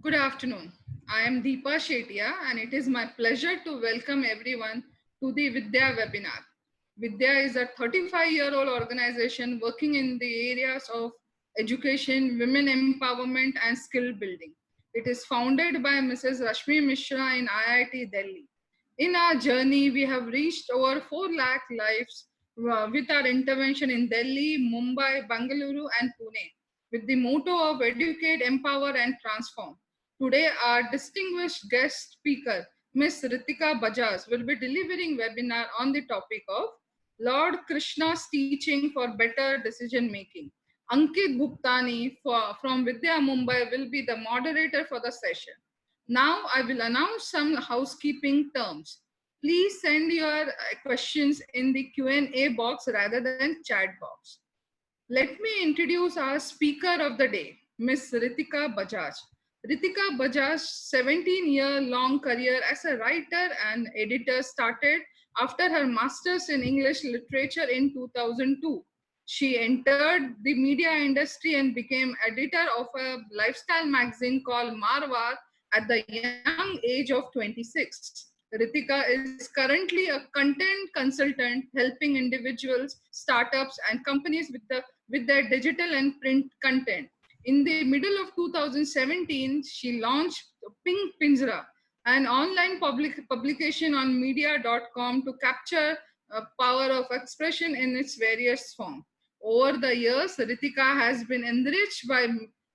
Good afternoon. I am Deepa Shetia and it is my pleasure to welcome everyone to the Vidya webinar. Vidya is a 35-year-old organization working in the areas of education, women empowerment and skill building. It is founded by Mrs. Rashmi Mishra in IIT Delhi. In our journey, we have reached over 4 lakh lives with our intervention in Delhi, Mumbai, Bangalore and Pune with the motto of educate, empower and transform. Today, our distinguished guest speaker, Ms. Ritika Bajaj, will be delivering webinar on the topic of Lord Krishna's teaching for better decision making. Ankit Guptani from Vidya Mumbai will be the moderator for the session. Now, I will announce some housekeeping terms. Please send your questions in the Q&A box rather than chat box. Let me introduce our speaker of the day, Ms. Ritika Bajaj. Ritika Bajaj's 17-year-long career as a writer and editor started after her master's in English literature in 2002. She entered the media industry and became editor of a lifestyle magazine called Marwar at the young age of 26. Ritika is currently a content consultant helping individuals, startups, and companies with their digital and print content. In the middle of 2017, she launched Pink Pinjra, an online publication on media.com to capture power of expression in its various forms. Over the years, Ritika has been enriched by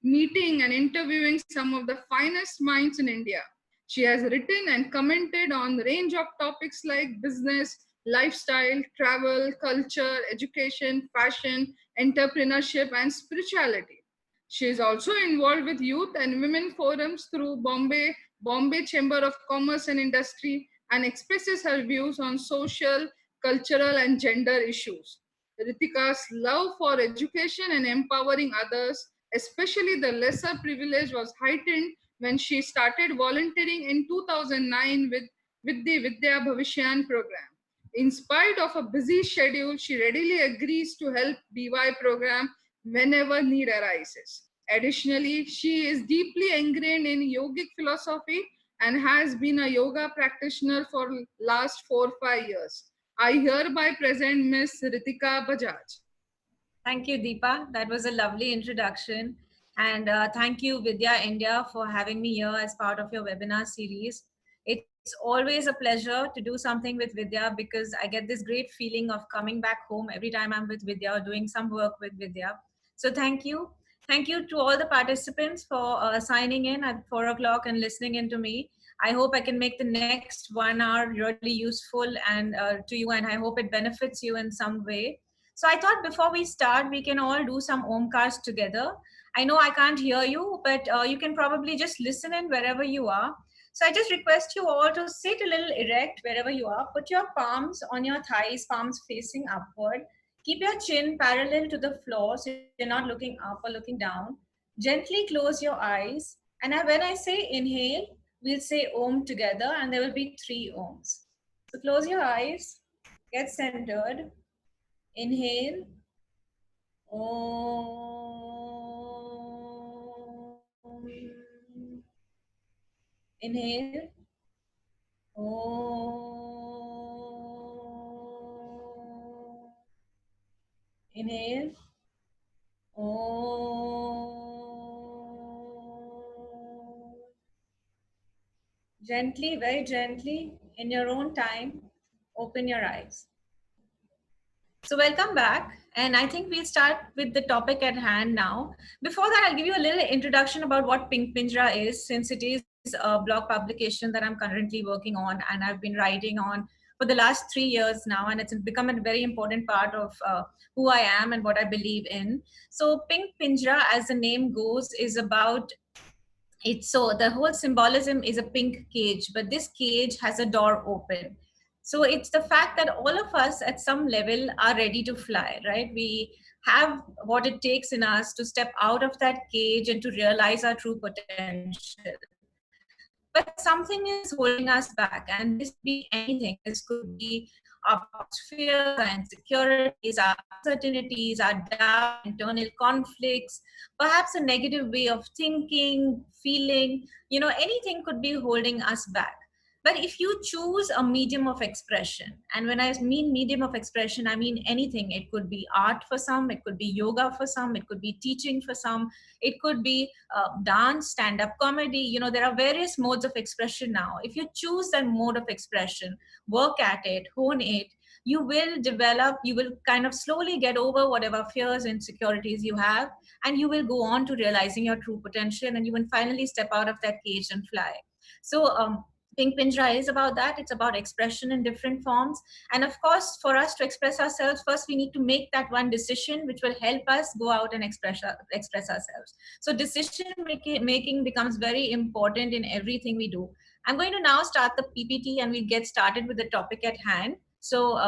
meeting and interviewing some of the finest minds in India. She has written and commented on a range of topics like business, lifestyle, travel, culture, education, fashion, entrepreneurship, and spirituality. She is also involved with youth and women forums through Bombay Chamber of Commerce and Industry and expresses her views on social, cultural, and gender issues. Ritika's love for education and empowering others, especially the lesser privileged, was heightened when she started volunteering in 2009 with the Vidya Bhavishyan program. In spite of a busy schedule, she readily agrees to help BY program whenever need arises. Additionally, she is deeply ingrained in yogic philosophy and has been a yoga practitioner for last 4 5 years. I hereby present Ms. Ritika Bajaj. Thank you, Deepa. That was a lovely introduction. And thank you, Vidya India, for having me here as part of your webinar series. It's always a pleasure to do something with Vidya because I get this great feeling of coming back home every time I'm with Vidya or doing some work with Vidya. So thank you. Thank you to all the participants for signing in at 4 o'clock and listening in to me. I hope I can make the next 1 hour really useful and to you, and I hope it benefits you in some way. So I thought before we start, we can all do some omkars together. I know I can't hear you, but you can probably just listen in wherever you are. So I just request you all to sit a little erect wherever you are. Put your palms on your thighs, palms facing upward. Keep your chin parallel to the floor so you're not looking up or looking down. Gently close your eyes. And when I say inhale, we'll say Om together and there will be three Oms. So close your eyes, get centered. Inhale. Om. Inhale. Om. Inhale. Om. Gently, very gently, in your own time, open your eyes. So welcome back. And I think we'll start with the topic at hand now. Before that, I'll give you a little introduction about what Pink Pinjra is, since it is a blog publication that I'm currently working on and I've been writing on for the last 3 years now. And it's become a very important part of who I am and what I believe in. So Pink Pinjra, as the name goes, is about it's so the whole symbolism is a pink cage, but this cage has a door open. So it's the fact that all of us at some level are ready to fly, right? We have what it takes in us to step out of that cage and to realize our true potential. But something is holding us back, and this could be anything. This could be our our fears, our insecurities, our uncertainties, our doubt, internal conflicts, perhaps a negative way of thinking, feeling, anything could be holding us back. But if you choose a medium of expression, and when I mean medium of expression, I mean anything. It could be art for some, it could be yoga for some, it could be teaching for some, it could be dance, stand-up comedy. There are various modes of expression now. If you choose that mode of expression, work at it, hone it, you will develop, you will kind of slowly get over whatever fears, insecurities you have, and you will go on to realizing your true potential, and you will finally step out of that cage and fly. So Pink Pinjra is about that. It's about expression in different forms. And of course, for us to express ourselves, first we need to make that one decision which will help us go out and express ourselves. So decision making becomes very important in everything we do. I'm going to now start the PPT and we'll get started with the topic at hand. So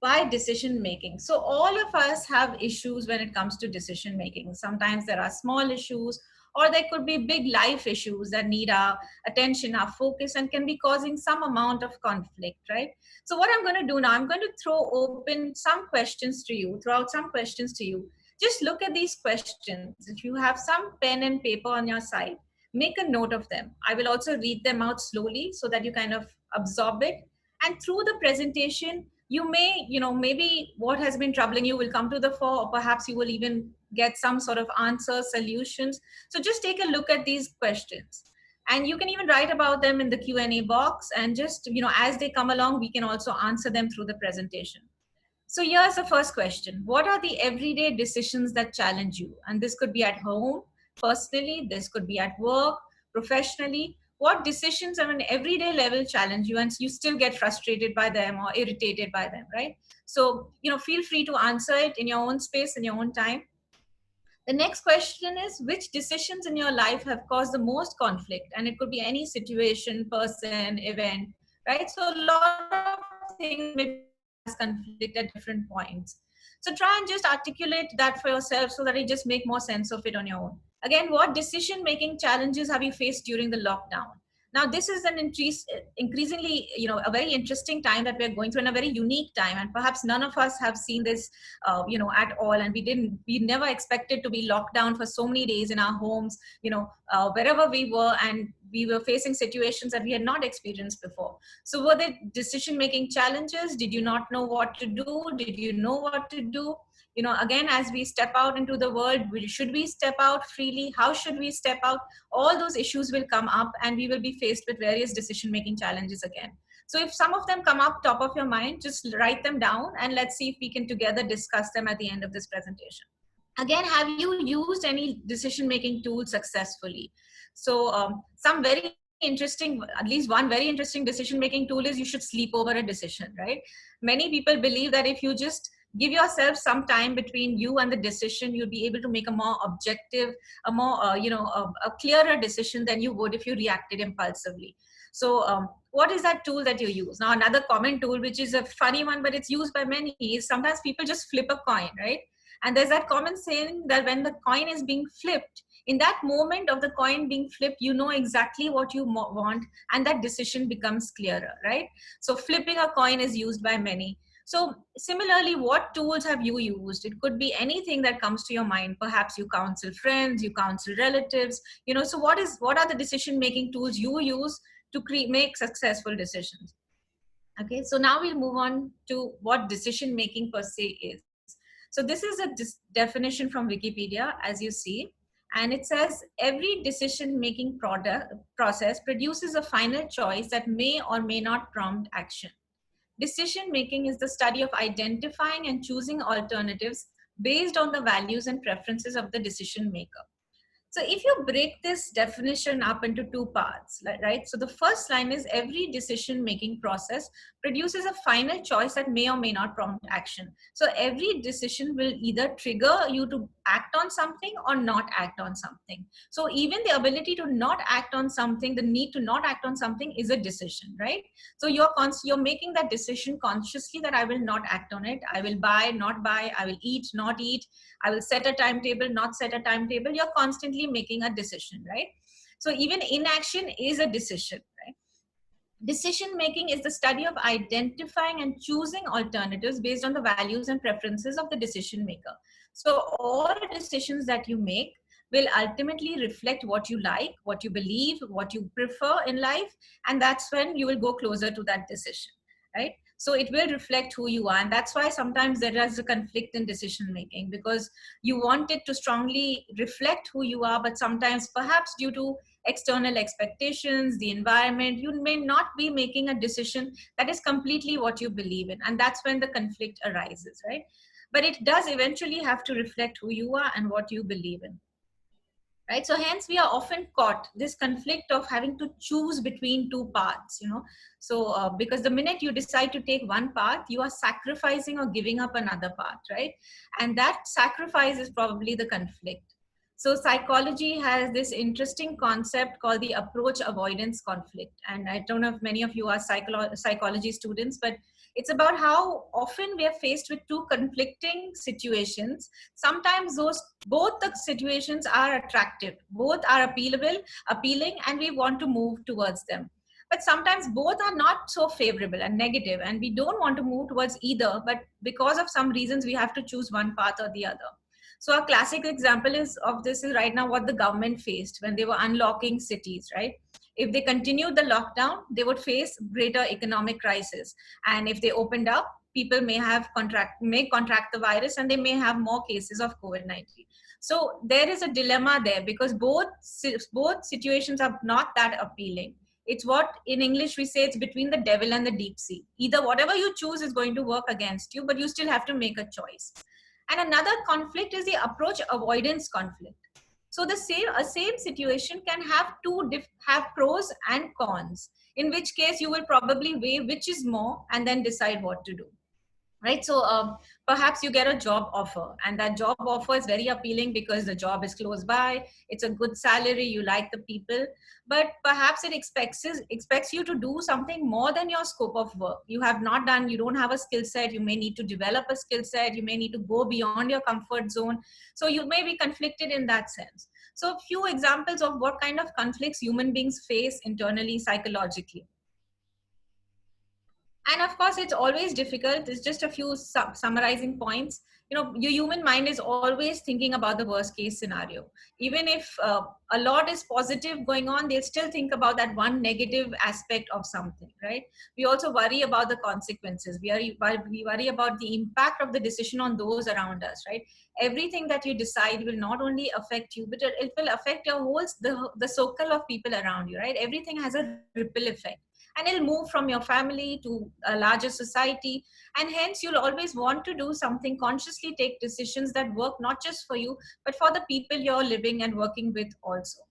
why decision making? So all of us have issues when it comes to decision making. Sometimes there are small issues, or there could be big life issues that need our attention, our focus, and can be causing some amount of conflict, right? So what I'm going to do now, I'm going to throw out some questions to you. Just look at these questions. If you have some pen and paper on your side, make a note of them. I will also read them out slowly so that you kind of absorb it. And through the presentation, you may, maybe what has been troubling you will come to the fore, or perhaps you will even get some sort of answers, solutions. So just take a look at these questions. And you can even write about them in the Q&A box, and just, as they come along, we can also answer them through the presentation. So here's the first question. What are the everyday decisions that challenge you? And this could be at home, personally, this could be at work, professionally. What decisions on an everyday level challenge you, and you still get frustrated by them or irritated by them, right? So, feel free to answer it in your own space, in your own time. The next question is, which decisions in your life have caused the most conflict? And it could be any situation, person, event, right? So a lot of things may cause conflict at different points. So try and just articulate that for yourself so that you just make more sense of it on your own. Again, what decision-making challenges have you faced during the lockdown? Now, this is an increasingly, a very interesting time that we're going through, and a very unique time. And perhaps none of us have seen this, at all. And we never expected to be locked down for so many days in our homes, wherever we were, and we were facing situations that we had not experienced before. So were there decision-making challenges? Did you not know what to do? Did you know what to do? Again, as we step out into the world, should we step out freely? How should we step out? All those issues will come up, and we will be faced with various decision-making challenges again. So if some of them come up top of your mind, just write them down, and let's see if we can together discuss them at the end of this presentation. Again, have you used any decision-making tool successfully? So some very interesting, at least one very interesting decision-making tool is you should sleep over a decision, right? Many people believe that if you just give yourself some time between you and the decision, you'll be able to make a more objective, a more, a clearer decision than you would if you reacted impulsively. So what is that tool that you use? Now, another common tool, which is a funny one, but it's used by many, is sometimes people just flip a coin, right? And there's that common saying that when the coin is being flipped, in that moment of the coin being flipped, you know exactly what you want, and that decision becomes clearer, right? So flipping a coin is used by many. So similarly, what tools have you used? It could be anything that comes to your mind. Perhaps you counsel friends, you counsel relatives, so what are the decision-making tools you use to make successful decisions? Okay, so now we'll move on to what decision-making per se is. So this is a definition from Wikipedia, as you see, and it says every decision-making process produces a final choice that may or may not prompt action. Decision-making is the study of identifying and choosing alternatives based on the values and preferences of the decision maker. So if you break this definition up into two parts, right? So the first line is every decision-making process produces a final choice that may or may not prompt action. So every decision will either trigger you to act on something or not act on something. So even the ability to not act on something, the need to not act on something is a decision, right? So you're making that decision consciously that I will not act on it. I will buy, not buy. I will eat, not eat. I will set a timetable, not set a timetable. You're constantly making a decision, right? So even inaction is a decision, right? Decision making is the study of identifying and choosing alternatives based on the values and preferences of the decision maker. So all decisions that you make will ultimately reflect what you like, what you believe, what you prefer in life, and that's when you will go closer to that decision, right? So it will reflect who you are, and that's why sometimes there is a conflict in decision making, because you want it to strongly reflect who you are, but sometimes perhaps due to external expectations, the environment, you may not be making a decision that is completely what you believe in. And that's when the conflict arises, right? But it does eventually have to reflect who you are and what you believe in, right? So hence we are often caught this conflict of having to choose between two paths, so because the minute you decide to take one path, you are sacrificing or giving up another path, right? And that sacrifice is probably the conflict. So psychology has this interesting concept called the approach avoidance conflict, and I don't know if many of you are psychology students, but it's about how often we are faced with two conflicting situations. Sometimes those both the situations are attractive, both are appealing, and we want to move towards them. But sometimes both are not so favorable and negative, and we don't want to move towards either, but because of some reasons we have to choose one path or the other. So a classic example of this is right now what the government faced when they were unlocking cities, right? If they continued the lockdown, they would face greater economic crisis, and if they opened up, people may contract the virus, and they may have more cases of COVID-19. So there is a dilemma there, because both situations are not that appealing. It's what in English we say, it's between the devil and the deep sea. Either whatever you choose is going to work against you, but you still have to make a choice. And another conflict is the approach avoidance conflict. So the same situation can have have pros and cons, in which case you will probably weigh which is more and then decide what to do, right? So perhaps you get a job offer, and that job offer is very appealing because the job is close by, it's a good salary, you like the people, but perhaps it expects you to do something more than your scope of work. You don't have a skill set, you may need to develop a skill set, you may need to go beyond your comfort zone, so you may be conflicted in that sense. So a few examples of what kind of conflicts human beings face internally psychologically. And of course it's always difficult. It's just a few summarizing points. Your human mind is always thinking about the worst case scenario. Even if a lot is positive going on, they'll still think about that one negative aspect of something, right? We also worry about the consequences. We worry about the impact of the decision on those around us, right? Everything that you decide will not only affect you, but it will affect your whole the circle of people around you, right? Everything has a ripple effect, and it'll move from your family to a larger society. And hence you'll always want to do something, consciously take decisions that work not just for you, but for the people you're living and working with also.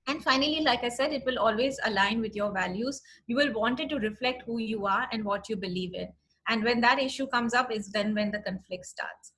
And finally, like I said, it will always align with your values. You will want it to reflect who you are and what you believe in. And when that issue comes up is then when the conflict starts.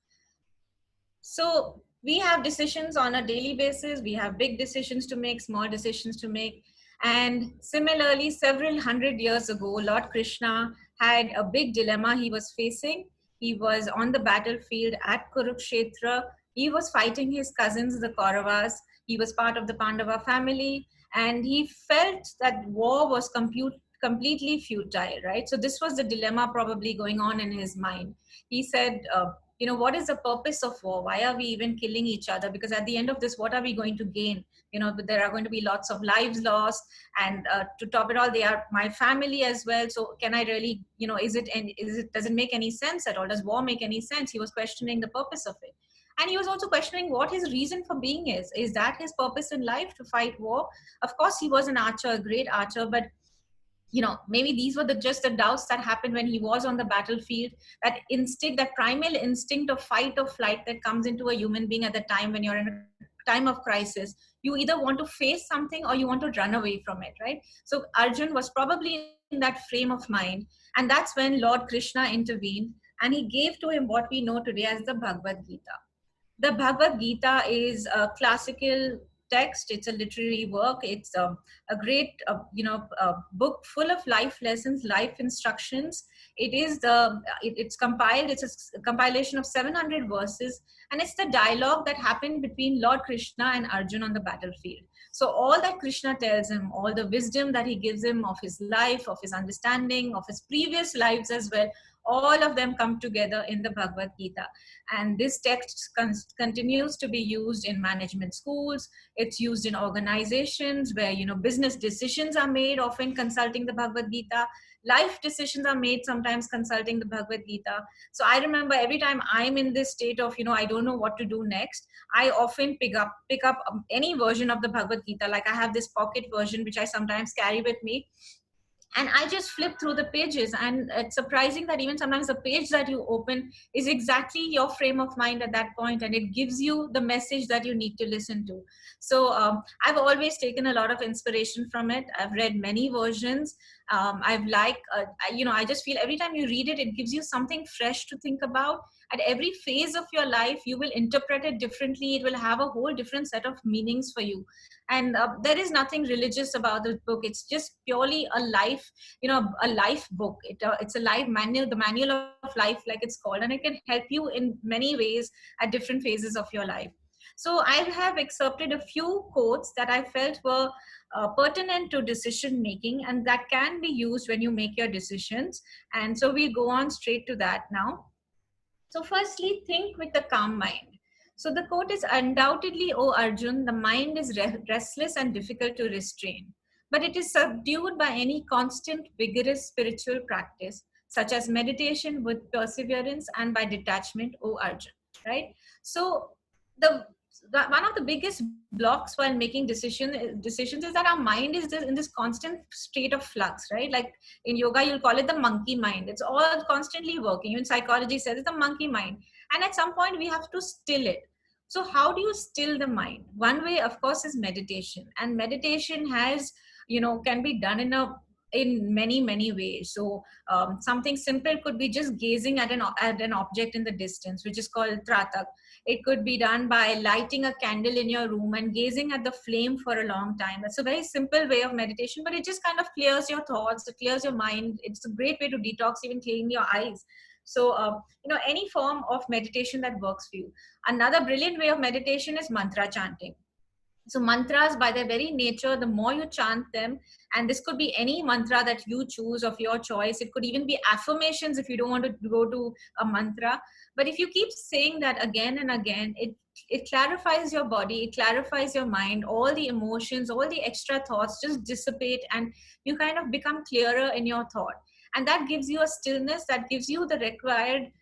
So we have decisions on a daily basis. We have big decisions to make, small decisions to make. And similarly, several hundred years ago, Lord Krishna had a big dilemma he was facing. He was on the battlefield at Kurukshetra. He was fighting his cousins, the Kauravas. He was part of the Pandava family. And he felt that war was completely futile, right? So this was the dilemma probably going on in his mind. He said, what is the purpose of war? Why are we even killing each other? Because at the end of this, what are we going to gain? There are going to be lots of lives lost, and to top it all, they are my family as well. So can I really, does it make any sense at all? Does war make any sense? He was questioning the purpose of it. And he was also questioning what his reason for being is. Is that his purpose in life, to fight war? Of course, he was an archer, a great archer, but maybe these were just the doubts that happened when he was on the battlefield. That instinct, that primal instinct of fight or flight that comes into a human being at the time when you're in a time of crisis. You either want to face something or you want to run away from it, right? So Arjun was probably in that frame of mind. And that's when Lord Krishna intervened, and he gave to him what we know today as the Bhagavad Gita. The Bhagavad Gita is a classical text. It's a literary work. It's a great, book full of life lessons, life instructions. It's compiled. It's a compilation of 700 verses, and it's the dialogue that happened between Lord Krishna and Arjun on the battlefield. So all that Krishna tells him, all the wisdom that he gives him of his life, of his understanding, of his previous lives as well, all of them come together in the Bhagavad Gita. And this text continues to be used in management schools. It's used in organizations where, business decisions are made, often consulting the Bhagavad Gita. Life decisions are made, sometimes consulting the Bhagavad Gita. So I remember every time I'm in this state of, I don't know what to do next, I often pick up any version of the Bhagavad Gita. Like I have this pocket version, which I sometimes carry with me. And I just flip through the pages, and it's surprising that even sometimes the page that you open is exactly your frame of mind at that point, and it gives you the message that you need to listen to. So I've always taken a lot of inspiration from it. I've read many versions. I just feel every time you read it, it gives you something fresh to think about. At every phase of your life, you will interpret it differently. It will have a whole different set of meanings for you. And there is nothing religious about this book. It's just purely a life book. It's a life manual, the manual of life, like it's called, and it can help you in many ways at different phases of your life. So I have excerpted a few quotes that I felt were pertinent to decision making, and that can be used when you make your decisions. And so we go on straight to that now. So firstly, think with a calm mind. So the quote is, undoubtedly, O Arjun, the mind is restless and difficult to restrain, but it is subdued by any constant, vigorous spiritual practice, such as meditation with perseverance and by detachment, O Arjun. Right? So one of the biggest blocks while making decisions is that our mind is in this constant state of flux, right? Like in yoga, you'll call it the monkey mind. It's all constantly working. Even psychology says it's the monkey mind. And at some point, we have to still it. So how do you still the mind? One way, of course, is meditation. And meditation can be done in many ways. So something simple could be just gazing at an object in the distance, which is called tratak. It could be done by lighting a candle in your room and gazing at the flame for a long time. It's a very simple way of meditation, but it just kind of clears your thoughts, it clears your mind. It's a great way to detox, even clean your eyes. So, any form of meditation that works for you. Another brilliant way of meditation is mantra chanting. So mantras, by their very nature, the more you chant them, and this could be any mantra that you choose of your choice. It could even be affirmations if you don't want to go to a mantra. But if you keep saying that again and again, it clarifies your body, it clarifies your mind, all the emotions, all the extra thoughts just dissipate, and you kind of become clearer in your thought. And that gives you a stillness, that gives you the required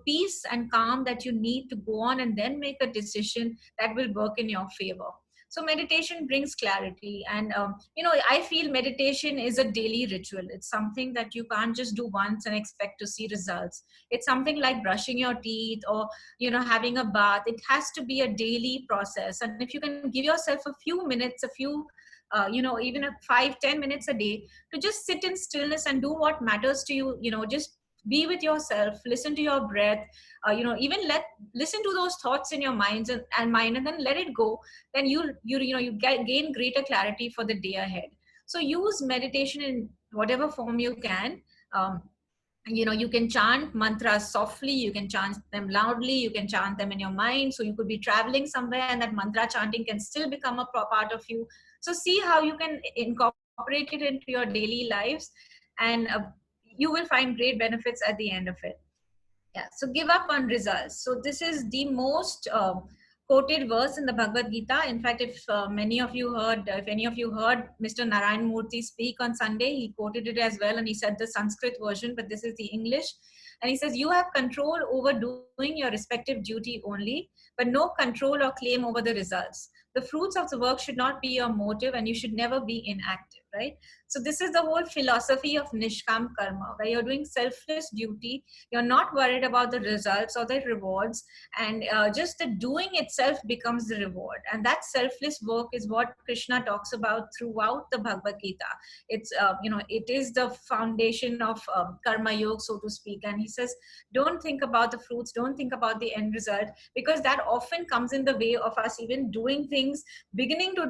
peace and calm that you need to go on and then make a decision that will work in your favor. So meditation brings clarity, and I feel meditation is a daily ritual. It's something that you can't just do once and expect to see results. It's something like brushing your teeth or having a bath. It has to be a daily process, and if you can give yourself a few minutes, even 5-10 minutes a day to just sit in stillness and do what matters to you, just be with yourself, listen to your breath, even listen to those thoughts in your minds and mind, and then let it go. Then you gain greater clarity for the day ahead. So use meditation in whatever form you can. You can chant mantras softly, you can chant them loudly, you can chant them in your mind. So you could be traveling somewhere and that mantra chanting can still become a part of you. So see how you can incorporate it into your daily lives, and you will find great benefits at the end of it. Yeah. So give up on results. So this is the most quoted verse in the Bhagavad Gita. In fact, if any of you heard Mr. Narayan Murthy speak on Sunday, he quoted it as well, and he said the Sanskrit version, but this is the English. And he says, you have control over doing your respective duty only, but no control or claim over the results. The fruits of the work should not be your motive, and you should never be inactive, right? So this is the whole philosophy of Nishkam Karma, where you're doing selfless duty. You're not worried about the results or the rewards, and just the doing itself becomes the reward. And that selfless work is what Krishna talks about throughout the Bhagavad Gita. It's, it is the foundation of Karma Yoga, so to speak. And he says, don't think about the fruits, don't think about the end result, because that often comes in the way of us even doing things, beginning to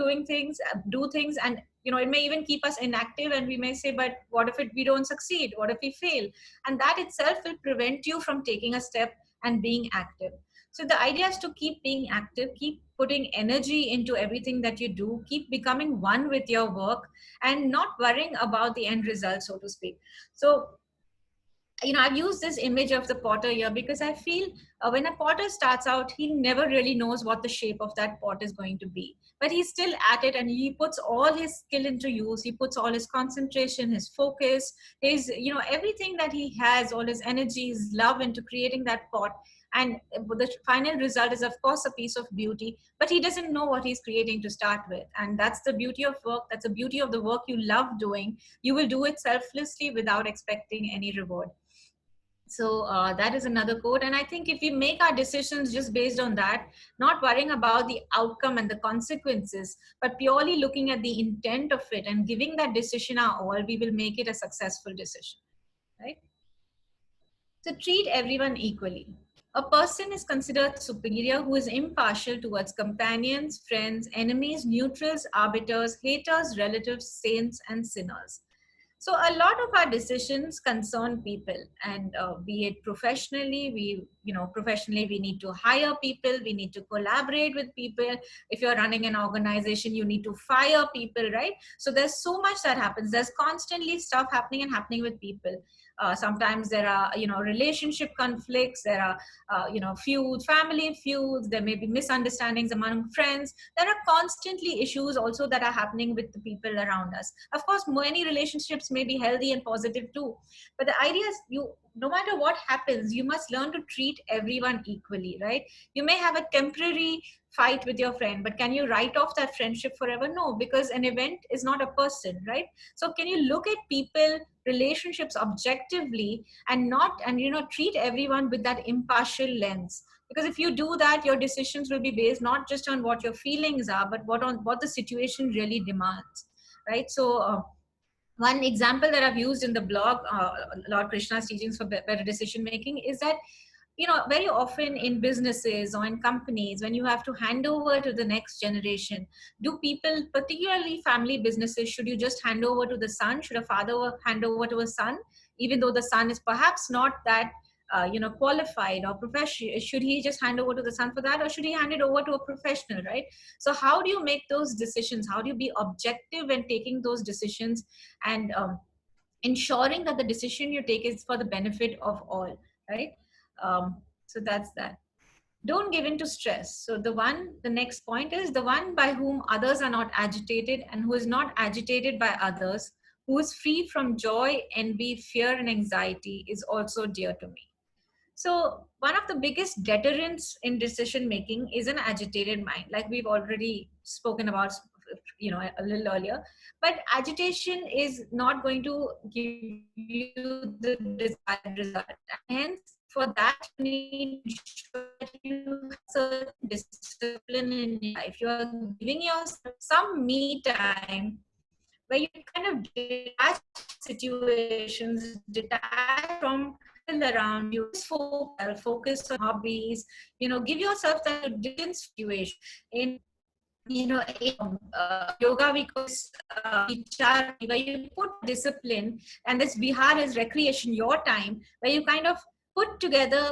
do things, and it may even keep us inactive, and we may say, but what if we don't succeed? What if we fail? And that itself will prevent you from taking a step and being active. So the idea is to keep being active, keep putting energy into everything that you do, keep becoming one with your work, and not worrying about the end result, so to speak. So I've used this image of the potter here because I feel when a potter starts out, he never really knows what the shape of that pot is going to be. But he's still at it, and he puts all his skill into use. He puts all his concentration, his focus, his, everything that he has, all his energy, his love into creating that pot. And the final result is, of course, a piece of beauty, but he doesn't know what he's creating to start with. And that's the beauty of work. That's the beauty of the work you love doing. You will do it selflessly without expecting any reward. So that is another quote. And I think if we make our decisions just based on that, not worrying about the outcome and the consequences, but purely looking at the intent of it and giving that decision our all, we will make it a successful decision, right? So treat everyone equally. A person is considered superior who is impartial towards companions, friends, enemies, neutrals, arbiters, haters, relatives, saints, and sinners. So a lot of our decisions concern people, and be it professionally, professionally we need to hire people, we need to collaborate with people. If you're running an organization, you need to fire people, right? So there's so much that happens. There's constantly stuff happening and happening with people. Sometimes there are, relationship conflicts, there are, feuds, family feuds, there may be misunderstandings among friends. There are constantly issues also that are happening with the people around us. Of course, many relationships may be healthy and positive too. But the idea is, no matter what happens, you must learn to treat everyone equally, right? You may have a temporary fight with your friend, but can you write off that friendship forever? No, because an event is not a person, right? So can you look at people, relationships objectively, and treat everyone with that impartial lens? Because if you do that, your decisions will be based not just on what your feelings are, but what the situation really demands, right? So one example that I've used in the blog, Lord Krishna's teachings for better decision making, is that very often in businesses or in companies, when you have to hand over to the next generation, do people, particularly family businesses, should you just hand over to the son? Should a father hand over to a son, even though the son is perhaps not that qualified or professional? Should he just hand over to the son for that, or should he hand it over to a professional, right? So how do you make those decisions? How do you be objective when taking those decisions, and ensuring that the decision you take is for the benefit of all, right? So that's that. Don't give in to stress. So the next point is, the one by whom others are not agitated and who is not agitated by others, who is free from joy, envy, fear, and anxiety, is also dear to me. So one of the biggest deterrents in decision making is an agitated mind, like we've already spoken about, a little earlier. But agitation is not going to give you the desired result. Hence, for that, you need to ensure that you have certain discipline in your life. You are giving yourself some me time where you kind of detach situations, detach from around you, focus on hobbies, give yourself that different situation. In yoga we call this vichar, where you put discipline, and this vihar is recreation, your time, where you kind of put together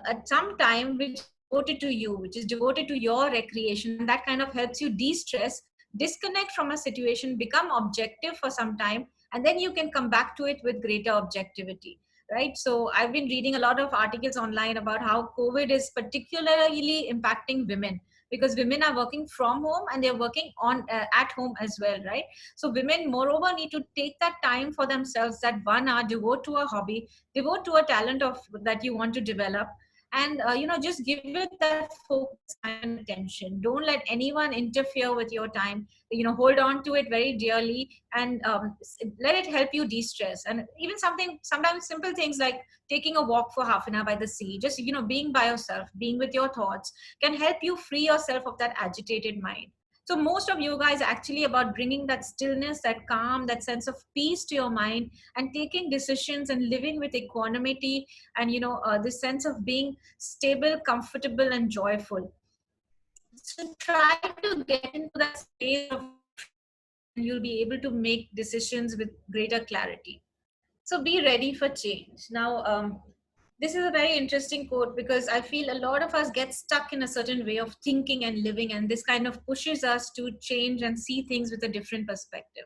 at some time which is devoted to you, which is devoted to your recreation, and that kind of helps you de-stress, disconnect from a situation, become objective for some time, and then you can come back to it with greater objectivity, right? So I've been reading a lot of articles online about how COVID is particularly impacting women, because women are working from home and they're working on at home as well, right? So women moreover need to take that time for themselves, that 1 hour, devote to a hobby, devote to a talent of that you want to develop, and just give it that focus and attention. Don't let anyone interfere with your time. Hold on to it very dearly, and let it help you de-stress. And even sometimes simple things like taking a walk for half an hour by the sea, just being by yourself, being with your thoughts, can help you free yourself of that agitated mind. So most of yoga is actually about bringing that stillness, that calm, that sense of peace to your mind, and taking decisions and living with equanimity, and this sense of being stable, comfortable, and joyful. So try to get into that space of you'll be able to make decisions with greater clarity. So be ready for change. Now, this is a very interesting quote because I feel a lot of us get stuck in a certain way of thinking and living, and this kind of pushes us to change and see things with a different perspective.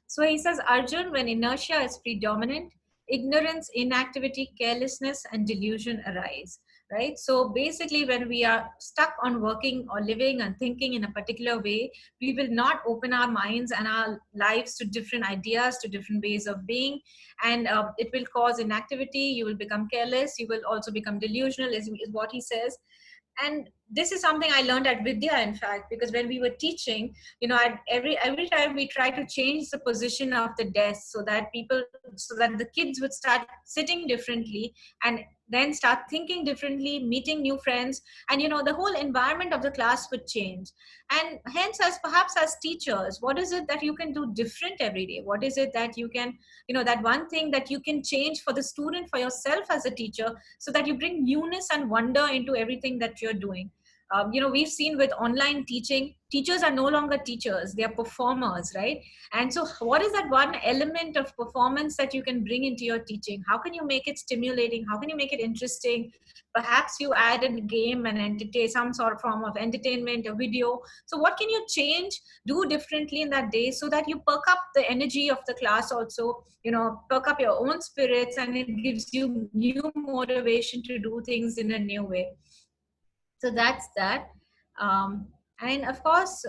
So he says, Arjun, when inertia is predominant, ignorance, inactivity, carelessness, and delusion arise. Right? So basically, when we are stuck on working or living and thinking in a particular way, we will not open our minds and our lives to different ideas, to different ways of being, and it will cause inactivity. You will become careless, you will also become delusional, is what he says. And this is something I learned at Vidya, in fact, because when we were teaching, every time we try to change the position of the desk so that the kids would start sitting differently and then start thinking differently, meeting new friends, and the whole environment of the class would change. And hence, as teachers, what is it that you can do different every day? What is it that you can, that one thing that you can change for the student, for yourself as a teacher, so that you bring newness and wonder into everything that you're doing? We've seen with online teaching, teachers are no longer teachers, they are performers, right? And so what is that one element of performance that you can bring into your teaching? How can you make it stimulating? How can you make it interesting? Perhaps you add a game and entertain, some sort of form of entertainment, a video. So what can you change, do differently in that day, so that you perk up the energy of the class also, perk up your own spirits, and it gives you new motivation to do things in a new way. So that's that. um, and of course,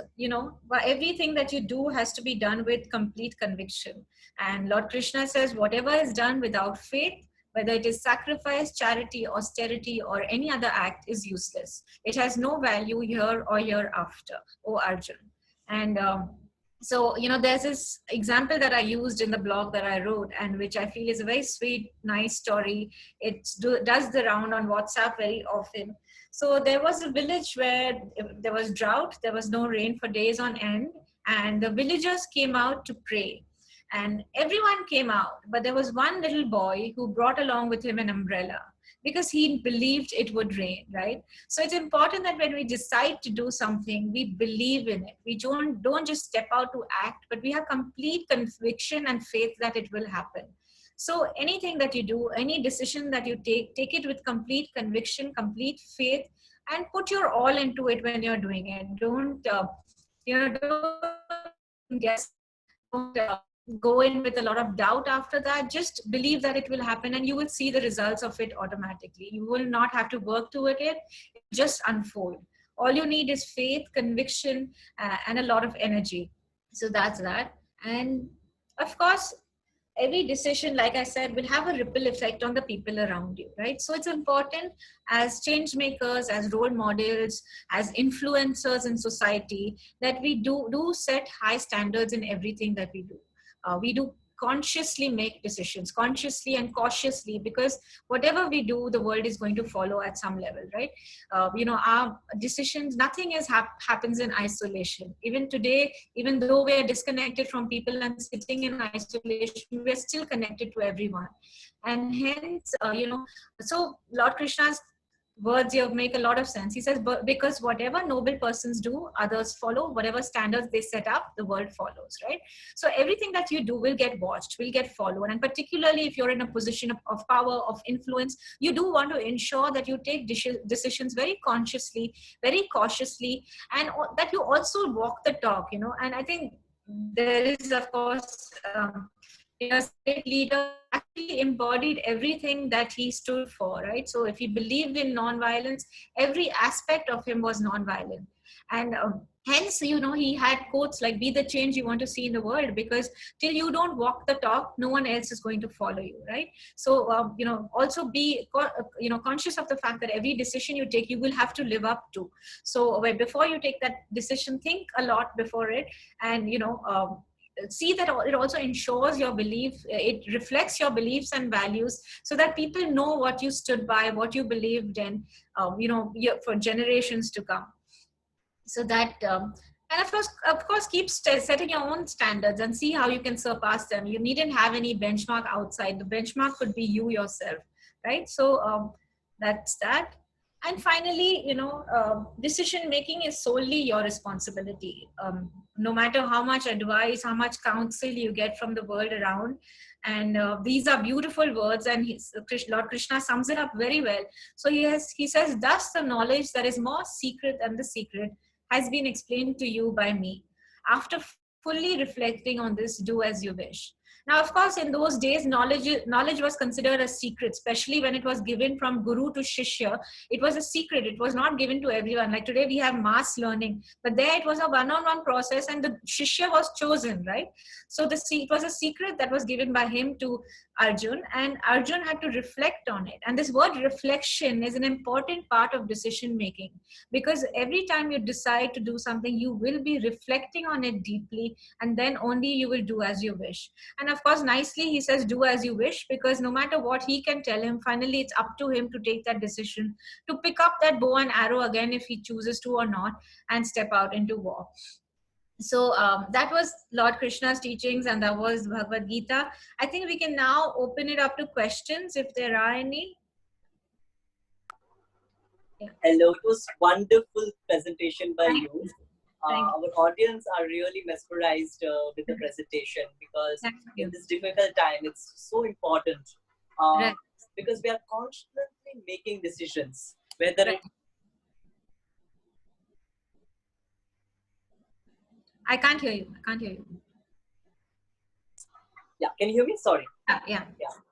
everything that you do has to be done with complete conviction. And Lord Krishna says, whatever is done without faith, whether it is sacrifice, charity, austerity, or any other act, is useless. It has no value here or hereafter, O Arjun. And so, there's this example that I used in the blog that I wrote, and which I feel is a very sweet, nice story. It does the round on WhatsApp very often. So there was a village where there was drought, there was no rain for days on end, and the villagers came out to pray. And everyone came out, but there was one little boy who brought along with him an umbrella because he believed it would rain, right? So it's important that when we decide to do something, we believe in it. We don't just step out to act, but we have complete conviction and faith that it will happen. So anything that you do, any decision that you take it with complete conviction, complete faith, and put your all into it when you're doing it. Don't guess. Don't go in with a lot of doubt after that. Just believe that it will happen, and you will see the results of it automatically. You will not have to work toward it. It just unfold. All you need is faith, conviction, and a lot of energy. So that's that. And of course, every decision, like I said, will have a ripple effect on the people around you, right? So it's important as change makers, as role models, as influencers in society, that we do set high standards in everything that we do. We do consciously make decisions, consciously and cautiously, because whatever we do, the world is going to follow at some level, right? Our decisions, nothing happens in isolation. Even today, even though we are disconnected from people and sitting in isolation, we are still connected to everyone. And hence, so Lord Krishna's words here make a lot of sense. He says, but because whatever noble persons do, others follow. Whatever standards they set up, the world follows, right? So everything that you do will get watched, will get followed. And particularly if you're in a position of power, of influence, you do want to ensure that you take decisions very consciously, very cautiously, and that you also walk the talk, And I think there is, of course, a state leader actually embodied everything that he stood for, right? So if he believed in nonviolence, every aspect of him was nonviolent. And hence, he had quotes like, be the change you want to see in the world, because till you don't walk the talk, no one else is going to follow you, right? So, also be, conscious of the fact that every decision you take, you will have to live up to. So before you take that decision, think a lot before it, and, see that it also ensures your belief, it reflects your beliefs and values, so that people know what you stood by, what you believed in, for generations to come. So that, and of course, keep setting your own standards and see how you can surpass them. You needn't have any benchmark outside. The benchmark could be you yourself, right? So that's that. And finally, decision making is solely your responsibility. No matter how much advice, how much counsel you get from the world around, and these are beautiful words, and Lord Krishna sums it up very well. So he says, "Thus the knowledge that is more secret than the secret has been explained to you by me. After fully reflecting on this, do as you wish." Now, of course, in those days, knowledge was considered a secret, especially when it was given from guru to shishya. It was a secret. It was not given to everyone. Like today, we have mass learning, but there it was a one-on-one process, and the shishya was chosen, right? So it was a secret that was given by him to Arjun, and Arjun had to reflect on it. And this word reflection is an important part of decision making, because every time you decide to do something, you will be reflecting on it deeply, and then only you will do as you wish. And of course, nicely, he says, "Do as you wish," because no matter what he can tell him, finally, it's up to him to take that decision, to pick up that bow and arrow again if he chooses to or not, and step out into war. So that was Lord Krishna's teachings, and that was Bhagavad Gita. I think we can now open it up to questions if there are any. Yeah. Hello, it was wonderful presentation by you. Our audience are really mesmerized with the presentation, because in this difficult time, it's so important because we are constantly making decisions, whether I can't hear you. Yeah, can you hear me? Sorry. Yeah.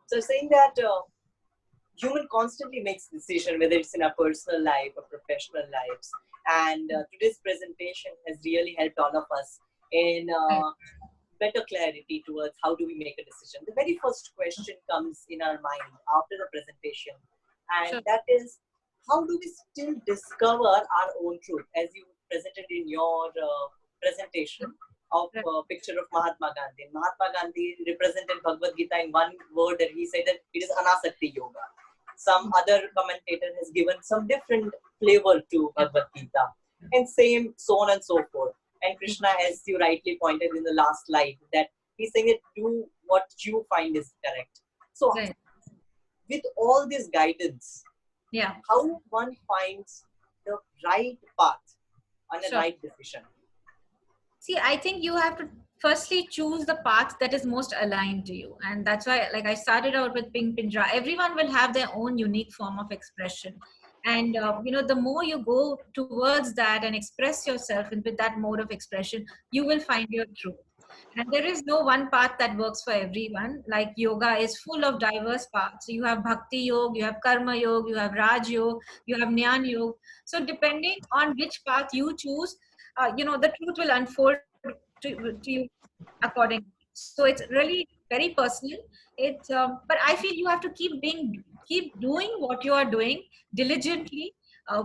So saying that human constantly makes decision, whether it's in our personal life or professional lives. And today's presentation has really helped all of us in better clarity towards how do we make a decision. The very first question comes in our mind after the presentation, and that is, how do we still discover our own truth? As you presented in your presentation of a picture of Mahatma Gandhi. Mahatma Gandhi represented Bhagavad Gita in one word, and he said that it is Anasakti Yoga. Some other commentator has given some different flavor to Bhagavad Gita, and same, so on and so forth. And Krishna, as you rightly pointed in the last slide, that he's saying that do what you find is correct. So with all this guidance, how one finds the right path and the right decision? See, I think you have to firstly choose the path that is most aligned to you. And that's why, like I started out with Pink Pinjra, everyone will have their own unique form of expression. And, the more you go towards that and express yourself with that mode of expression, you will find your truth. And there is no one path that works for everyone. Like yoga is full of diverse paths. You have Bhakti Yoga, you have Karma Yoga, you have Raj Yoga, you have Jnana Yoga. So depending on which path you choose, the truth will unfold to you accordingly. So it's really very personal. But I feel you have to keep doing what you are doing diligently,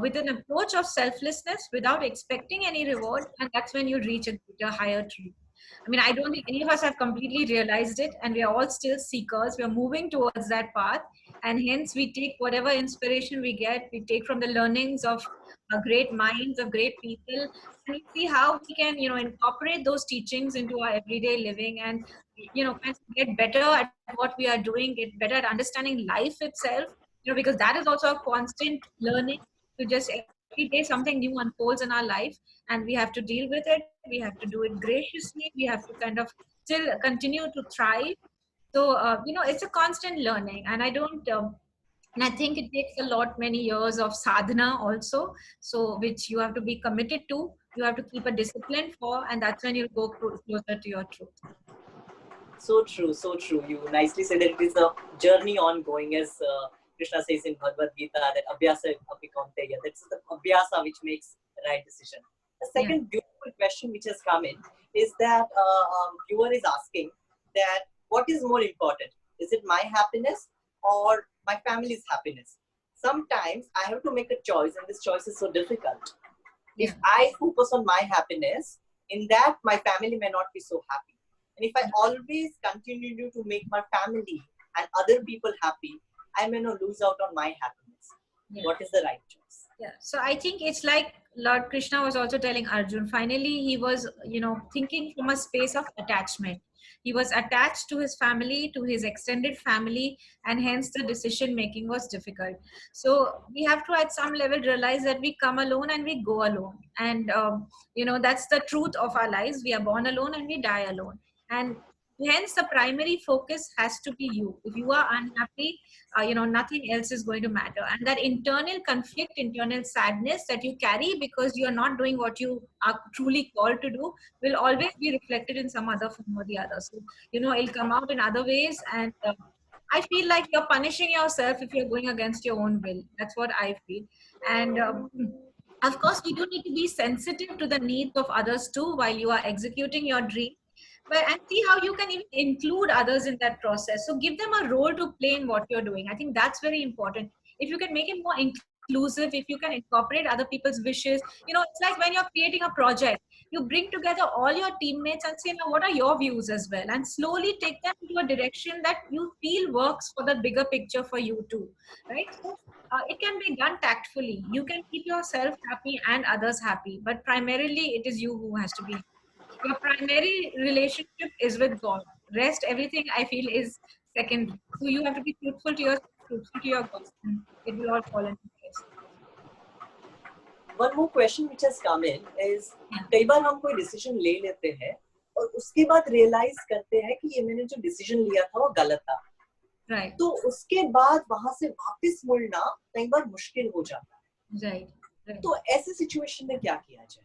with an approach of selflessness without expecting any reward, and that's when you reach a higher truth. I mean, I don't think any of us have completely realized it, and we are all still seekers. We are moving towards that path, and hence we take whatever inspiration we get, we take from the learnings of great minds, of great people, and we see how we can, incorporate those teachings into our everyday living, and kind of get better at what we are doing, get better at understanding life itself. Because that is also a constant learning. To just every day something new unfolds in our life, and we have to deal with it. We have to do it graciously. We have to kind of still continue to thrive. So it's a constant learning, and and I think it takes many years of sadhana also, so which you have to be committed to. You have to keep a discipline for, and that's when you go closer to your truth. So true, so true. You nicely said that it is a journey ongoing, as Krishna says in Bhagavad Gita, that abhyasa apikanteya. That's the abhyasa which makes the right decision. The second beautiful question which has come in is that viewer is asking that what is more important? Is it my happiness or my family's happiness? Sometimes I have to make a choice, and this choice is so difficult. If I focus on my happiness, in that my family may not be so happy. And if I always continue to make my family and other people happy, I may not lose out on my happiness. What is the right choice? So I think it's like Lord Krishna was also telling Arjun. Finally, he was, thinking from a space of attachment. He was attached to his family, to his extended family, and hence the decision making was difficult. So we have to at some level realize that we come alone and we go alone. And that's the truth of our lives. We are born alone and we die alone. And hence the primary focus has to be you. If you are unhappy, nothing else is going to matter. And that internal conflict, internal sadness that you carry because you are not doing what you are truly called to do will always be reflected in some other form or the other. So it'll come out in other ways. And I feel like you're punishing yourself if you're going against your own will. That's what I feel. And of course, you do need to be sensitive to the needs of others too while you are executing your dream. But and see how you can even include others in that process. So give them a role to play in what you're doing. I think that's very important. If you can make it more inclusive, if you can incorporate other people's wishes, it's like when you're creating a project, you bring together all your teammates and say, now what are your views as well? And slowly take them into a direction that you feel works for the bigger picture for you too, right? So it can be done tactfully. You can keep yourself happy and others happy, but primarily it is you who has to be. Your primary relationship is with God. Rest, everything I feel is secondary. So you have to be truthful to yourself, truthful to your God, and it will all fall into place. One more question which has come in is, कई बार हम कोई decision ले लेते हैं और उसके बाद realize करते हैं कि ये मैंने जो decision लिया था वो गलत था. Right. तो उसके बाद वहां से वापस मुड़ना कई बार मुश्किल हो जाता है. Right. तो ऐसे situation में क्या किया जाए?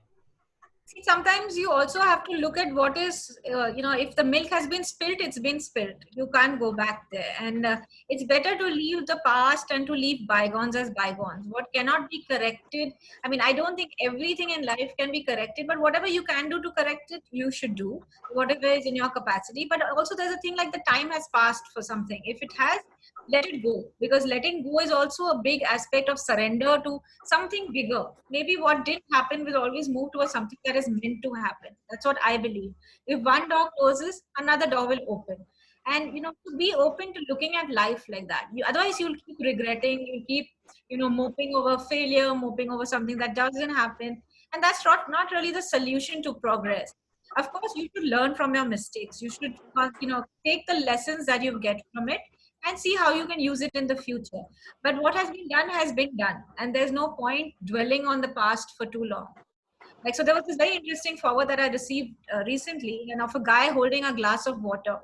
See, sometimes you also have to look at what is, if the milk has been spilled, it's been spilled. You can't go back there. And it's better to leave the past and to leave bygones as bygones. What cannot be corrected, I mean, I don't think everything in life can be corrected, but whatever you can do to correct it, you should do, whatever is in your capacity. But also there's a thing like the time has passed for something. If it has, let it go, because letting go is also a big aspect of surrender to something bigger. Maybe what didn't happen will always move towards something that is meant to happen. That's what I believe. If one door closes, another door will open. And to be open to looking at life like that. Otherwise you'll keep regretting, you'll keep moping over failure, moping over something that doesn't happen, and that's not really the solution to progress. Of course you should learn from your mistakes. You should take the lessons that you get from it and see how you can use it in the future. But what has been done, and there's no point dwelling on the past for too long. Like, so there was this very interesting forward that I received recently, and of a guy holding a glass of water,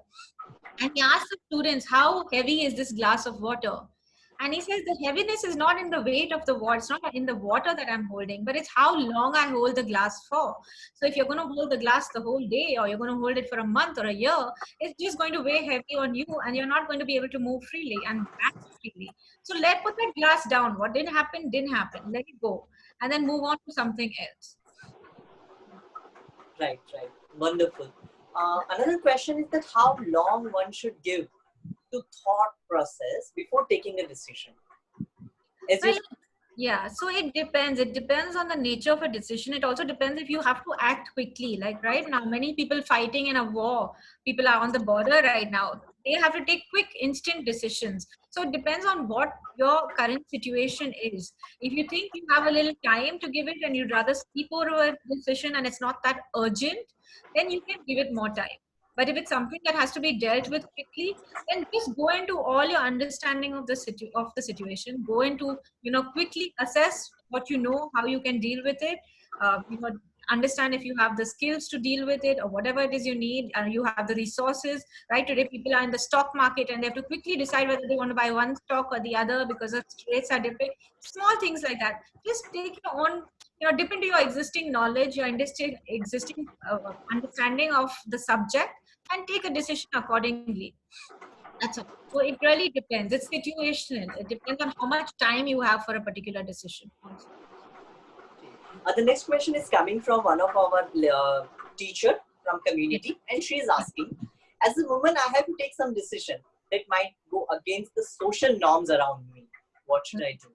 and he asked the students, how heavy is this glass of water? And he says the heaviness is not in the weight of the water, it's not in the water that I'm holding, but it's how long I hold the glass for. So if you're going to hold the glass the whole day, or you're going to hold it for a month or a year, it's just going to weigh heavy on you, and you're not going to be able to move freely and act freely. So put that glass down. What didn't happen, let it go, and then move on to something else. Right. Wonderful. Another question is that how long one should give to thought process before taking a decision? Yeah, so it depends. It depends on the nature of a decision. It also depends if you have to act quickly. Like right now, many people fighting in a war, people are on the border right now. They have to take quick, instant decisions. So it depends on what your current situation is. If you think you have a little time to give it and you'd rather sleep over a decision and it's not that urgent, then you can give it more time. But if it's something that has to be dealt with quickly, then just go into all your understanding of the situation. Go into, quickly assess what you know, how you can deal with it. Understand if you have the skills to deal with it or whatever it is you need, and you have the resources. Right today, people are in the stock market and they have to quickly decide whether they want to buy one stock or the other because the rates are dipping. Small things like that. Just take your own, dip into your existing knowledge, your existing understanding of the subject, and take a decision accordingly. That's all. So it really depends. It's situational. It depends on how much time you have for a particular decision. The next question is coming from one of our teacher from community, and she is asking, as a woman, I have to take some decision that might go against the social norms around me. What should I do?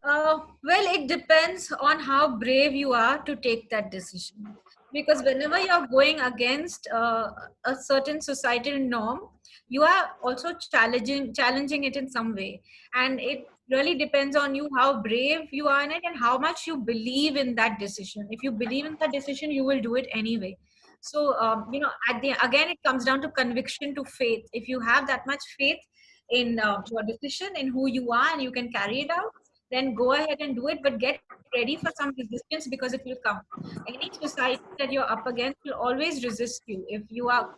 Well, it depends on how brave you are to take that decision. Because whenever you're going against a certain societal norm, you are also challenging it in some way. And it really depends on you how brave you are in it and how much you believe in that decision. If you believe in that decision, you will do it anyway. So, again, it comes down to conviction to faith. If you have that much faith in your decision, in who you are, and you can carry it out, then go ahead and do it. But get ready for some resistance, because it will come. Any society that you're up against will always resist you if you are,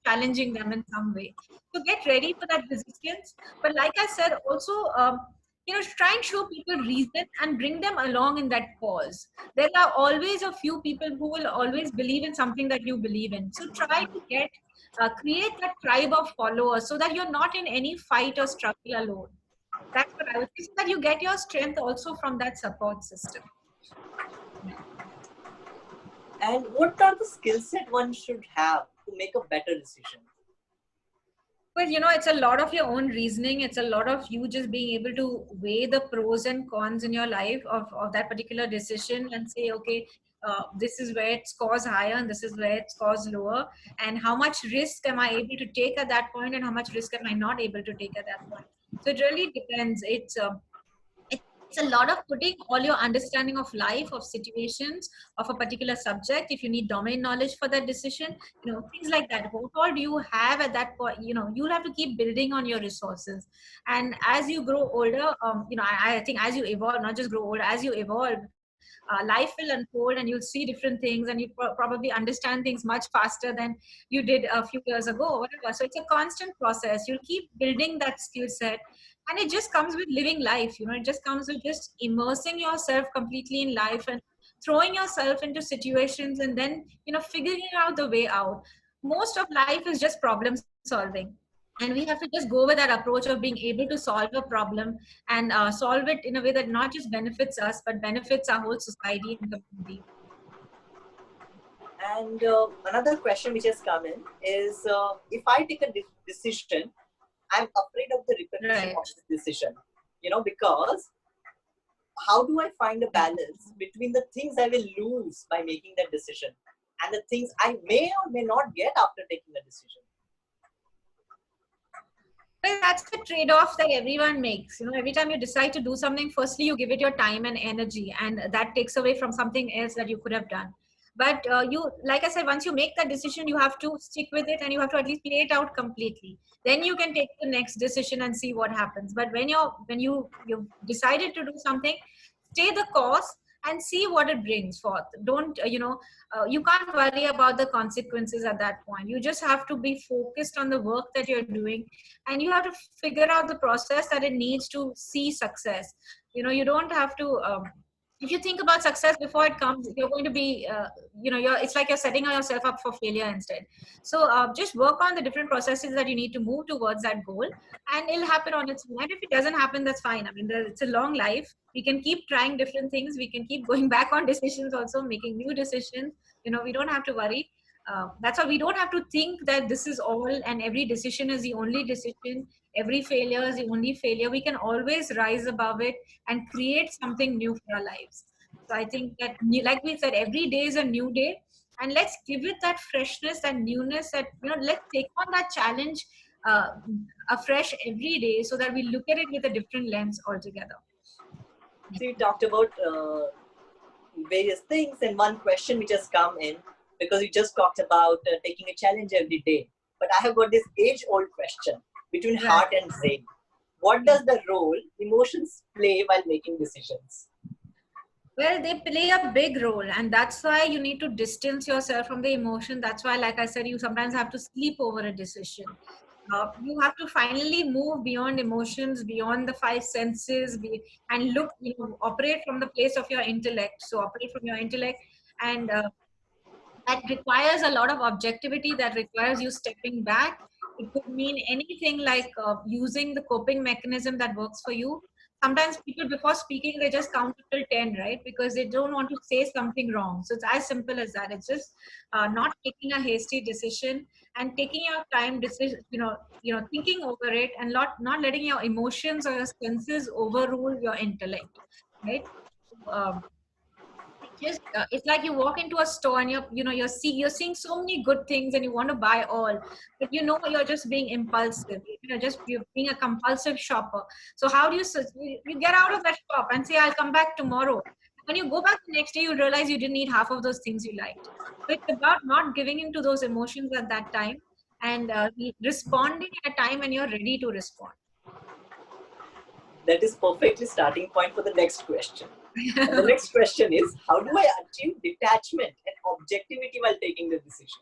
challenging them in some way. So get ready for that resistance. But like I said, also, try and show people reason and bring them along in that cause. There are always a few people who will always believe in something that you believe in. So try to create that tribe of followers, so that you're not in any fight or struggle alone. That's what I would say, so that you get your strength also from that support system. And what are the skill set one should have to make a better decision? Well, it's a lot of your own reasoning. It's a lot of you just being able to weigh the pros and cons in your life of that particular decision, and say, okay, this is where it scores higher and this is where it scores lower. And how much risk am I able to take at that point, and how much risk am I not able to take at that point? So it really depends. It's a lot of putting all your understanding of life, of situations, of a particular subject. If you need domain knowledge for that decision, things like that. What all do you have at that point? You'll have to keep building on your resources. And as you grow older, I think as you evolve, not just grow older, as you evolve, life will unfold, and you'll see different things, and you probably understand things much faster than you did a few years ago or whatever. So it's a constant process. You'll keep building that skill set, and it just comes with living life. It just comes with just immersing yourself completely in life and throwing yourself into situations, and then figuring out the way out. Most of life is just problem solving, and we have to just go with that approach of being able to solve a problem, and solve it in a way that not just benefits us but benefits our whole society and community. And another question which has come in is, if I take a decision, I'm afraid of the repercussion Right. of the decision. Because how do I find a balance between the things I will lose by making that decision and the things I may or may not get after taking the decision? Well, that's the trade-off that everyone makes. Every time you decide to do something, firstly, you give it your time and energy, and that takes away from something else that you could have done. But like I said, once you make that decision, you have to stick with it, and you have to at least play it out completely. Then you can take the next decision and see what happens. But when you've decided to do something, stay the course and see what it brings forth. Don't you can't worry about the consequences at that point. You just have to be focused on the work that you're doing, and you have to figure out the process that it needs to see success. You don't have to if you think about success before it comes, you're going to be it's like you're setting yourself up for failure instead. So just work on the different processes that you need to move towards that goal, and it'll happen on its own. And if it doesn't happen, that's fine. I mean, it's a long life. We can keep trying different things. We can keep going back on decisions, also making new decisions. We don't have to worry. That's why we don't have to think that this is all, and every decision is the only decision. Every failure is the only failure. We can always rise above it and create something new for our lives. So I think that, like we said, every day is a new day, and let's give it that freshness, that newness, that let's take on that challenge afresh every day, so that we look at it with a different lens altogether. So you talked about various things, and one question which has come in, because you just talked about taking a challenge every day. But I have got this age-old question between heart and brain. What does the role emotions play while making decisions? Well, they play a big role, and that's why you need to distance yourself from the emotion. That's why, like I said, you sometimes have to sleep over a decision. You have to finally move beyond emotions, beyond the five senses, and look, operate from the place of your intellect. So operate from your intellect, and that requires a lot of objectivity. That requires you stepping back. It could mean anything like using the coping mechanism that works for you. Sometimes people, before speaking, they just count till 10, right? Because they don't want to say something wrong. So it's as simple as that. It's just not taking a hasty decision, and taking your time, thinking over it, and not letting your emotions or your senses overrule your intellect, right? It's like you walk into a store, and you're seeing so many good things, and you want to buy all, but you're just being impulsive. You're being a compulsive shopper. So how do you get out of that shop and say, I'll come back tomorrow? When you go back the next day, you realize you didn't need half of those things you liked. So it's about not giving into those emotions at that time and responding at a time when you're ready to respond. That is perfectly starting point for the next question. And the next question is, how do I achieve detachment and objectivity while taking the decision?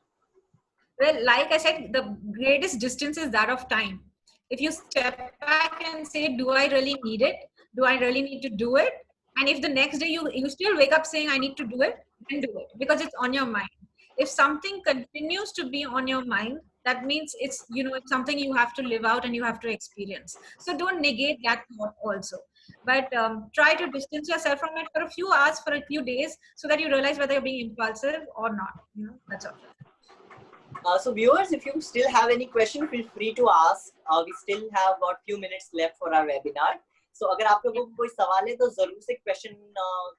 Well, like I said, the greatest distance is that of time. If you step back and say, do I really need it? Do I really need to do it? And if the next day you still wake up saying, I need to do it, then do it because it's on your mind. If something continues to be on your mind, that means it's, it's something you have to live out and you have to experience. So don't negate that thought also. But try to distance yourself from it for a few hours, for a few days, so that you realize whether you're being impulsive or not. That's all. So viewers, if you still have any question, feel free to ask. We still have about few minutes left for our webinar. So अगर आप लोगों को कोई सवाल है तो जरूर से क्वेश्चन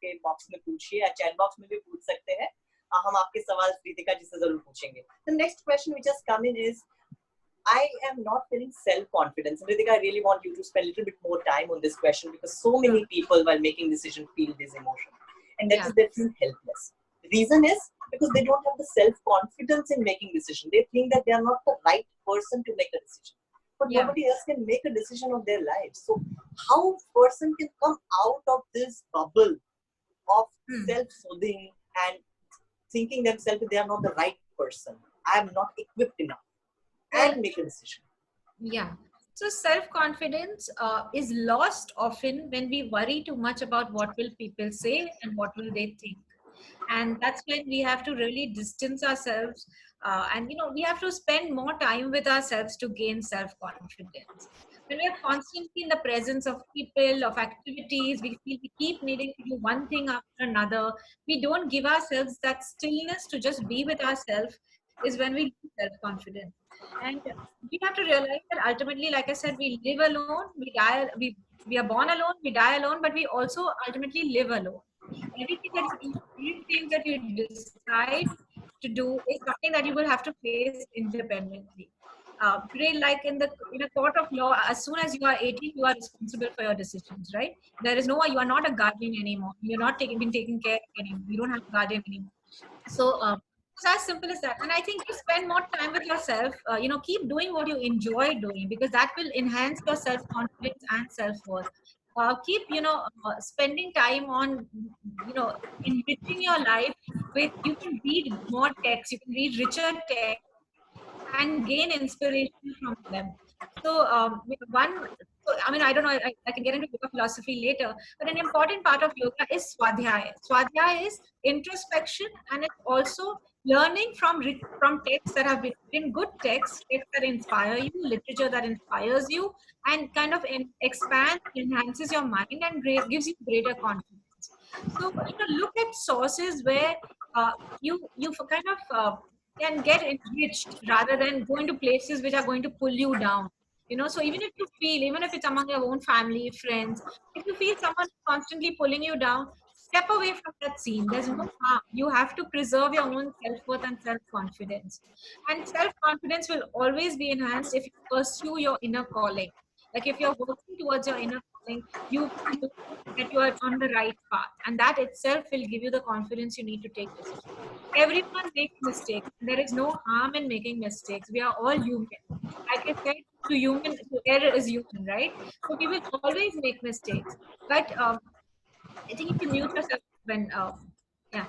के बॉक्स में पूछिए या चैट बॉक्स में भी पूछ सकते हैं. हम आपके सवाल रितिका जी से जरूर पूछेंगे. The next question which has come in is, I am not feeling self-confidence. Ritika, I really want you to spend a little bit more time on this question because so many people while making decisions feel this emotion. And that is they feel helpless. The reason is because they don't have the self-confidence in making decisions. They think that they are not the right person to make a decision. But nobody else can make a decision of their lives. So how a person can come out of this bubble of self-soothing and thinking themselves that they are not the right person. I am not equipped enough. And make a decision. Yeah. So self-confidence is lost often when we worry too much about what will people say and what will they think. And that's when we have to really distance ourselves and we have to spend more time with ourselves to gain self-confidence. When we are constantly in the presence of people, of activities, we feel we keep needing to do one thing after another. We don't give ourselves that stillness to just be with ourselves, is when we lose self-confidence. And we have to realize that ultimately, like I said, we live alone, we die, we are born alone, we die alone, but we also ultimately live alone. Everything that you decide to do is something that you will have to face independently. Today, like in a court of law, as soon as you are 18, you are responsible for your decisions, right? There is you are not a guardian anymore. You're not being taken care of anymore. You don't have a guardian anymore. So it's as simple as that. And I think you spend more time with yourself. Keep doing what you enjoy doing because that will enhance your self-confidence and self-worth. Keep spending time on enriching your life with, you can read more texts, you can read richer texts and gain inspiration from them. So I don't know, I can get into yoga philosophy later, but an important part of yoga is Swadhyaya. Swadhyaya is introspection, and it's also learning from texts that have been written, good texts that inspire you, literature that inspires you, and kind of expands, enhances your mind, and gives you greater confidence. So look at sources where you kind of can get enriched rather than going to places which are going to pull you down. So even if it's among your own family, friends, if you feel someone is constantly pulling you down, step away from that scene. There's no harm. You have to preserve your own self-worth and self-confidence. And self-confidence will always be enhanced if you pursue your inner calling. Like if you're working towards your inner calling, you feel that you are on the right path. And that itself will give you the confidence you need to take decisions. Everyone makes mistakes. There is no harm in making mistakes. We are all human. Like I said, to err is human, right? So we will always make mistakes. But I think if you mute yourself when, yeah.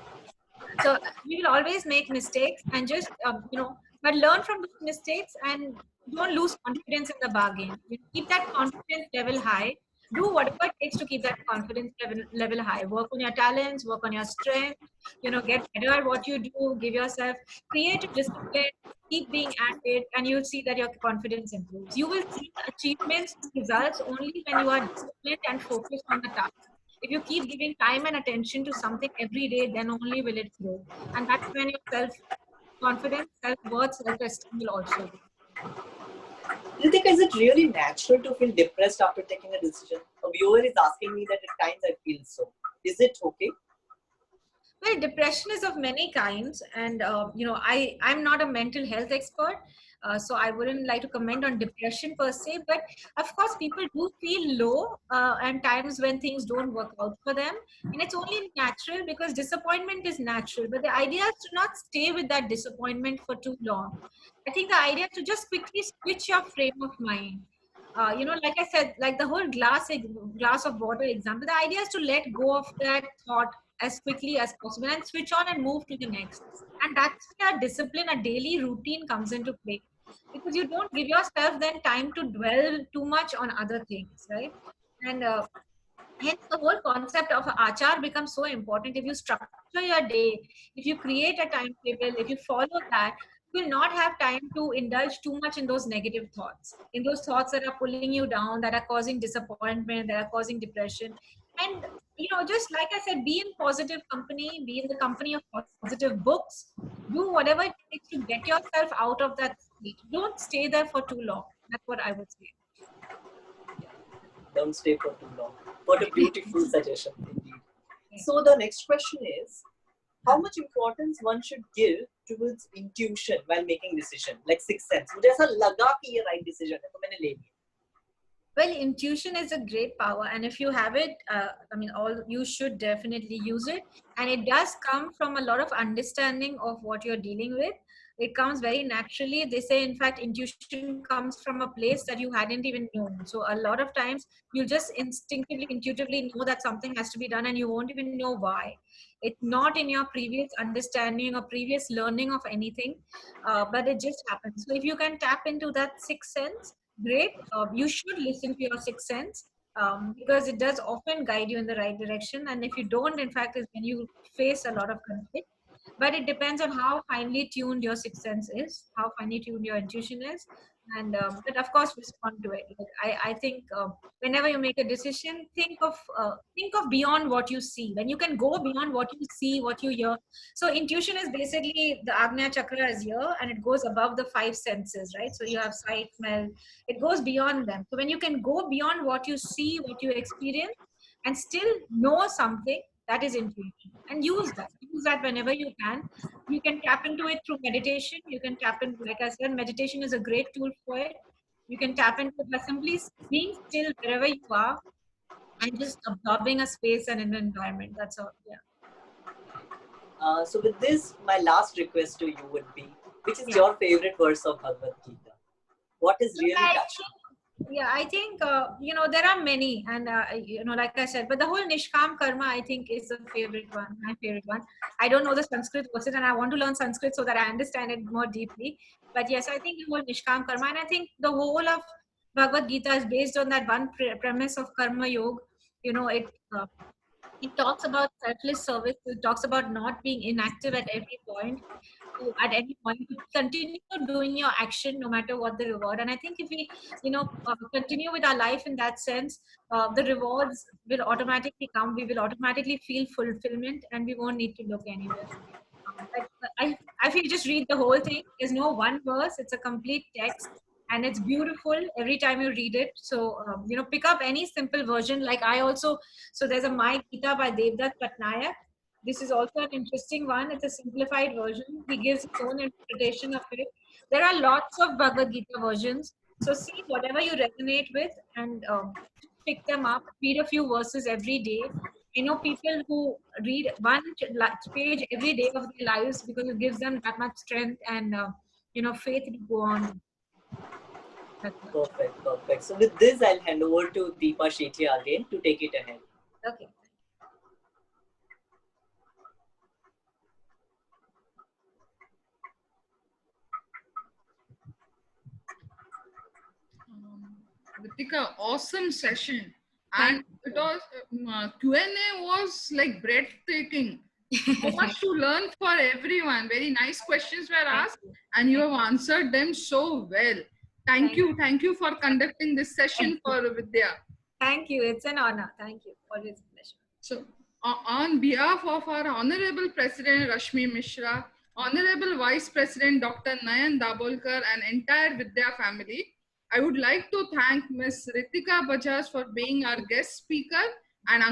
So we will always make mistakes and just, but learn from those mistakes and don't lose confidence in the bargain. Keep that confidence level high. Do whatever it takes to keep that confidence level high. Work on your talents, work on your strength, get better at what you do, give yourself, create a discipline, keep being at it, and you'll see that your confidence improves. You will see achievements, results only when you are disciplined and focused on the task. If you keep giving time and attention to something every day, then only will it grow. And that's when your self-confidence, self-worth, self-esteem will also grow. Ritika, is it really natural to feel depressed after taking a decision? A viewer is asking me that at times I feel so. Is it okay? Well, depression is of many kinds, and I'm not a mental health expert, So I wouldn't like to comment on depression per se, but of course people do feel low and times when things don't work out for them, and it's only natural because disappointment is natural. But the idea is to not stay with that disappointment for too long. I think the idea is to just quickly switch your frame of mind. Like I said, like the whole glass of water example, the idea is to let go of that thought as quickly as possible and switch on and move to the next. And that's where discipline, a daily routine comes into play, because you don't give yourself then time to dwell too much on other things, right? And hence the whole concept of achar becomes so important. If you structure your day, if you create a timetable, if you follow that, you will not have time to indulge too much in those negative thoughts, in those thoughts that are pulling you down, that are causing disappointment, that are causing depression. And just like I said, be in positive company, be in the company of positive books, do whatever it takes to get yourself out of that state. Don't stay there for too long. That's what I would say. Don't stay for too long. What a beautiful suggestion indeed. So the next question is, how much importance one should give towards intuition while making decision, like sixth sense? मुझे ऐसा लगा कि ये right decision है, तो मैंने ले लिया. Well, intuition is a great power, and if you have it, you should definitely use it. And it does come from a lot of understanding of what you're dealing with. It comes very naturally. They say, in fact, intuition comes from a place that you hadn't even known. So a lot of times you'll just instinctively, intuitively know that something has to be done, and you won't even know why. It's not in your previous understanding or previous learning of anything, but it just happens. So if you can tap into that sixth sense, great. You should listen to your sixth sense, because it does often guide you in the right direction. And if you don't, in fact, is when you face a lot of conflict. But it depends on how finely tuned your sixth sense is, how finely tuned your intuition is, and but of course respond to it. Like I think whenever you make a decision, think of beyond what you see. When you can go beyond what you see, what you hear. So intuition is basically the Agnya Chakra is here, and it goes above the five senses, right? So you have sight, smell. It goes beyond them. So when you can go beyond what you see, what you experience, and still know something, that is intuition. And use that whenever you can. You can tap into it through meditation. You can tap in, like I said, meditation is a great tool for it. You can tap into it by simply being still wherever you are and just absorbing a space and an environment. That's all. Yeah. So with this, my last request to you would be, which is your favorite verse of Bhagavad Gita? What is really touching? Yeah, I think, there are many, and, like I said, but the whole Nishkam Karma, I think, is my favorite one. I don't know the Sanskrit verses, and I want to learn Sanskrit so that I understand it more deeply. But yes, I think the whole Nishkam Karma, and I think the whole of Bhagavad Gita is based on that one premise of Karma Yoga. It talks about selfless service. It talks about not being inactive at every point. At any point, you continue doing your action no matter what the reward. And I think if we, continue with our life in that sense, the rewards will automatically come. We will automatically feel fulfillment, and we won't need to look anywhere. I feel just read the whole thing. There's no one verse. It's a complete text. And it's beautiful every time you read it. So, pick up any simple version. Like so there's a My Gita by Devdutt Patnaik. This is also an interesting one. It's a simplified version. He gives his own interpretation of it. There are lots of Bhagavad Gita versions. So see whatever you resonate with and pick them up. Read a few verses every day. I know people who read one page every day of their lives because it gives them that much strength and faith to go on. Perfect. So with this, I'll hand over to Deepa Shethia again to take it ahead. Okay. Ritika, awesome session. And it was Q&A was like breathtaking. So much to learn for everyone. Very nice questions were asked, and you have answered them so well. Thank you for conducting this session for Vidya. Thank you. It's an honor. Thank you. Always a pleasure. So, on behalf of our Honorable President Rashmi Mishra, Honorable Vice President Dr. Nayan Dabolkar, and entire Vidya family, I would like to thank Ms. Ritika Bajaj for being our guest speaker and